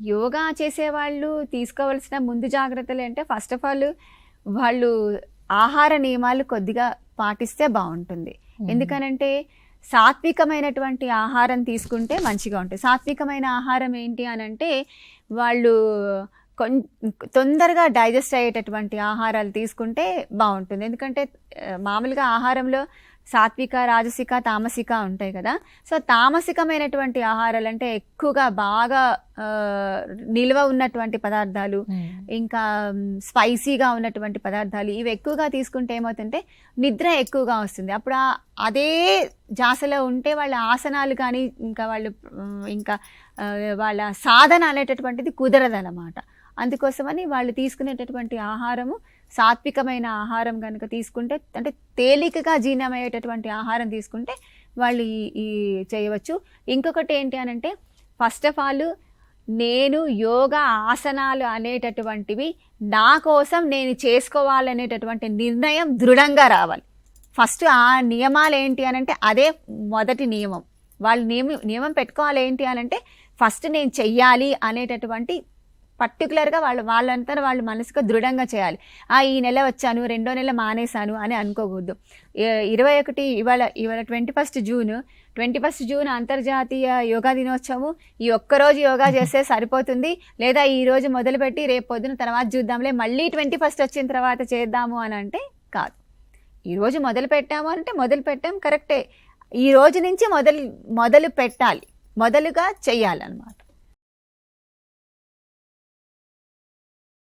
యోగా చేసేవాళ్ళు తీసుకోవాల్సిన ముందు జాగ్రత్తలు అంటే ఫస్ట్ ఆఫ్ ఆల్ వాళ్ళు ఆహార నియమాలు కొద్దిగా పాటిస్తే బాగుంటుంది. ఎందుకనంటే సాత్వికమైనటువంటి ఆహారం తీసుకుంటే మంచిగా ఉంటుంది. సాత్వికమైన ఆహారం ఏంటి అని అంటే వాళ్ళు తొందరగా డైజెస్ట్ అయ్యేటటువంటి ఆహారాలు తీసుకుంటే బాగుంటుంది. ఎందుకంటే మామూలుగా ఆహారంలో సాత్విక, రాజసిక, తామసిక ఉంటాయి కదా. సో తామసికమైనటువంటి ఆహారాలు అంటే ఎక్కువగా బాగా నిల్వ ఉన్నటువంటి పదార్థాలు, ఇంకా స్పైసీగా ఉన్నటువంటి పదార్థాలు, ఇవి ఎక్కువగా తీసుకుంటే ఏమవుతుంటే నిద్ర ఎక్కువగా వస్తుంది. అప్పుడు అదే జాసలో ఉంటే వాళ్ళ ఆసనాలు కానీ ఇంకా వాళ్ళ సాధన అనేటటువంటిది కుదరదన్నమాట. అందుకోసమని వాళ్ళు తీసుకునేటటువంటి ఆహారము సాత్వికమైన ఆహారం కనుక తీసుకుంటే, అంటే తేలికగా జీర్ణమయ్యేటటువంటి ఆహారం తీసుకుంటే వాళ్ళు ఈ చేయవచ్చు. ఇంకొకటి ఏంటి అని అంటే ఫస్ట్ ఆఫ్ ఆల్ నేను యోగా ఆసనాలు అనేటటువంటివి నా కోసం నేను చేసుకోవాలనేటటువంటి నిర్ణయం దృఢంగా రావాలి. ఫస్ట్ ఆ నియమాలు ఏంటి అని అంటే అదే మొదటి నియమం. వాళ్ళు నియమం పెట్టుకోవాలి ఏంటి అని అంటే ఫస్ట్ నేను చెయ్యాలి అనేటటువంటి పర్టికులర్గా వాళ్ళంతా వాళ్ళు మనసుకు దృఢంగా చేయాలి. ఈ నెల వచ్చాను, రెండో నెల మానేశాను అని అనుకోకూడదు. 21 ఇవాళ 21 జూన్ అంతర్జాతీయ యోగా దినోత్సవం. ఈ ఒక్కరోజు యోగా చేస్తే సరిపోతుంది, లేదా ఈ రోజు మొదలుపెట్టి రేపు పొద్దున తర్వాత చూద్దాంలే, మళ్ళీ 21 వచ్చిన తర్వాత చేద్దాము అని అంటే కాదు. ఈరోజు మొదలు పెట్టాము అంటే మొదలు పెట్టాం కరెక్టే, ఈ రోజు నుంచి మొదలు పెట్టాలి, మొదలుగా చెయ్యాలన్నమాట.